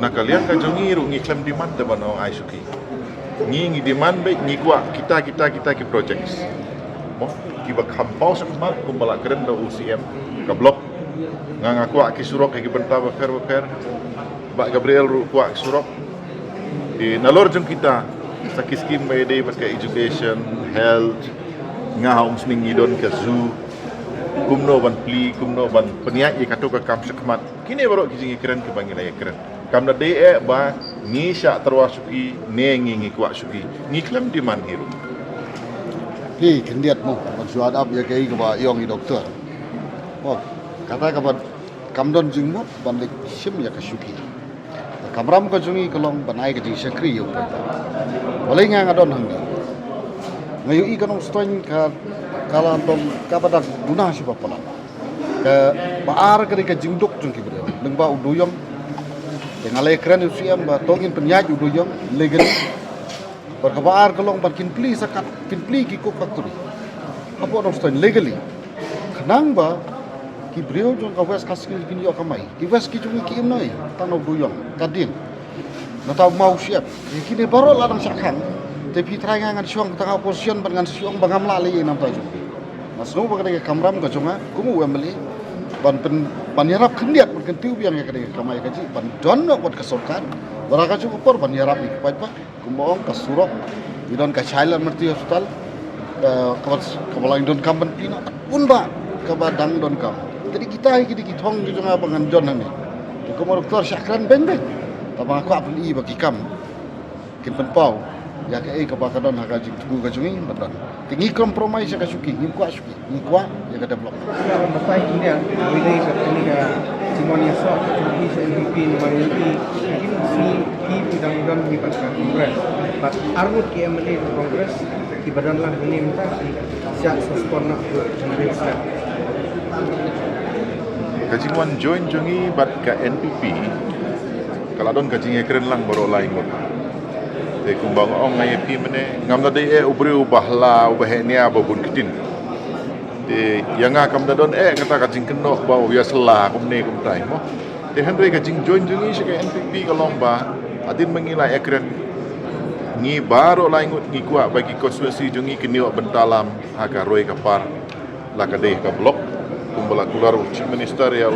Nak kalian ka jongi ru ngi claim demand de bano ai suki. Ngi demand be ngi kwa kita ki projects. Mo ki ba kampau sakmat kumbala keren do UCM ka blok nga kwa ki surok ki benta ba fer ba Gabriel ru kwa surok di nalor jong kita sa kiskim ba day ba ka education, health, nga haum sning idon ka zoo kumno ban pli kumno ban peniak ye kato ka kam sakmat kini baro ki keren ke bangila ye keren kam na de ba ni sya terwasuki ne ngi kwa suki ni klem di man hiru ki kendiat mo suat up ya kai ka yong i doktor mo kata ka kamdon jingmot banlik sim ya ka suki kamram ka jungi kolong banai ka jing sakri yo pa boleh nga ngadon hangga ngayu i kanong stoin ka kala dom ka pada guna si pala ka baar ka ka jingdok jung ki bere nang ba uduyong dengan le keren usiam ba tongin penyaj uduyong legal berkabar kolong barkin pli sakat kin pli ki ko factory apa dong stoin legally kenang ba ki brio jong ka west kaskil kini yo kamai ki west ki jungi ki imnai tanau duyong kadin na tau mau siap kini baru ladang sakhan tapi try ngan siong tengah position dengan siong bangam la le nam ta jong masno ba ka kamram ka jonga kumu wemeli ban panirap kendiat ban tiu biang ya ka kamai ka ji ban don no buat kesorkan baraka ju upor ban yarap ni pai pa kumong ka surok idon ka chailan merti hospital kabalang don kam ban pina pun ba ka badang don kam jadi kita ki thong ju jonga bangan jon ni ko mo doktor syakran beng tabang aku apli bagi kam kin pen pau ya ka ka ba ka don ha ka ji tu ka jungi badran tingi compromise ka suki ni kwa ya ka develop Batai ini ya, ini seperti ka Simon Yasok, ini MVP Maruti, ini bidang-bidang di pasca Kongres. But armut ki MLA Kongres, di badan lah ini minta siap suspend nak Kongres. kajimuan join jongi bat ka NPP kalau don kajing keren lang baro lain mo te kumbang ong ngai pi mene ngam da de ubri ubahla ubahenia babun kitin te yanga kam da don kata kajing keno ba biasla kumne kumtai mo te henry kajing join jongi si ka NPP kalong ba adin mengila ekren ngi baro lain ngi kuat bagi konstitusi jongi kiniwa bentalam aga roi kapar lakade ka blok kumbala kular chief minister ya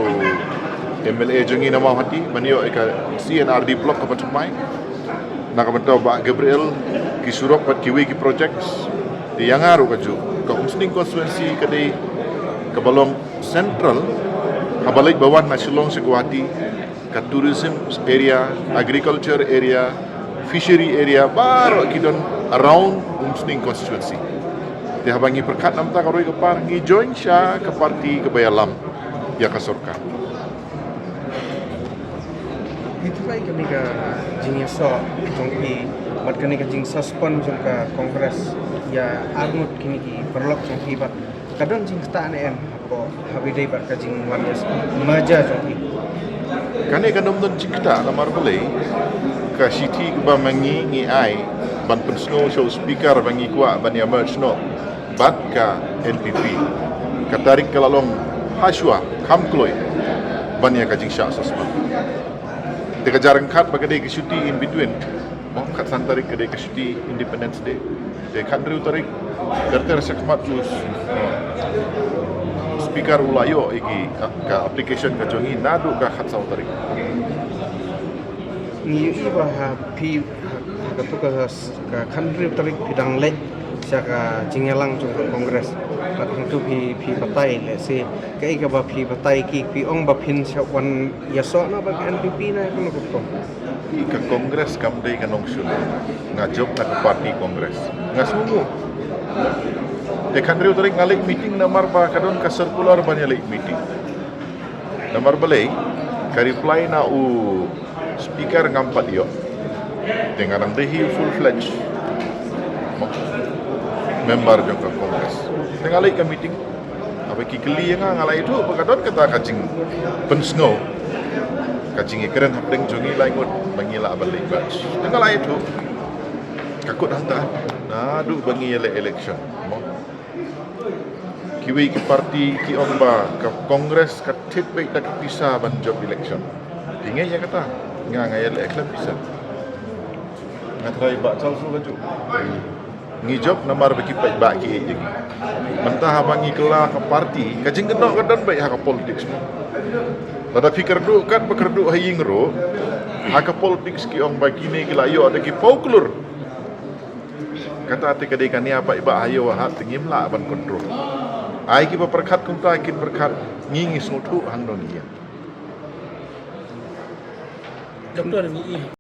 MLA jongi nama hati manio eka CNRD block ka patumai nak bentau ba Gabriel ki surok pat kiwi ki projects di yangaru ka ju ka umsning konstituensi kadai ka balong central kabalik bawan nasilong sekwati ka tourism area agriculture area fishery area baru kidon around umsning constituency dia habangi perkat namta karoi kepar ngi join sya ke parti kebayalam ya kasorka Itu baik kami ka jing Yasok, jongki mat kami ka jing suspend jong ka Kongres ya armut kini ki perlok jongki bat kadon jing sta em apa habidai bat ka jing warnes maja jongki kane kanom don cikta lamar boleh ka city ba mangi ngi ai ban pensno show speaker bangi kwa ban ya merge no bat ka NPP katarik kalalong haswa kamkloi ban ya ka jing sya suspend Teka jarang kat bagai ke syuti in between. Mau kat santarik ke ke syuti Independence Day. Teka kan tarik kerter sakmat us speaker ulayo iki ka application ka jongi nadu ka khat sa tarik. ni iba ha pi ka tu ka country tarik bidang lek saka jingelang jong Kongres. Pat tu pi patai le se kai ka ba pi patai ki pi ong ba pin sya wan Yasok na ba NPP na kono ko Ke kongres kam dei kanong syul. Ngajok na ke parti kongres. Ngasumu. Tekan riu tarik ngalik meeting na marba kadon ka circular banya lake meeting. Na marba lei ka reply na u speaker ngampat yo. Dengan ang dehi full fledged member jong ka kongres. Tengah lagi ke meeting apa kikeli yang ngalai itu berkadon kata kacing pensno kacing keren hapdeng jongi laingut mangila balik batch tengah lagi itu kakut hantar nadu bangi election kiwi ki parti ki omba ke kongres ka tit baik dak pisah ban job election tinggal ya kata ngai elek klem bisa ngatrai bak chal su laju ngijok namar bagi pai bak ki je mentah abangi kelah ke parti kajing kenok kadan baik hak politik semua tada fikir du kan bekerdu haying ro hak politik ki ong bagi ni kila yo ada ki folklor kata ati kadai kan ni apa iba ayo hak tingim la ban kontrol ai ki perkat kum ta kin perkat ngingi sotu hang dong iya Doktor ni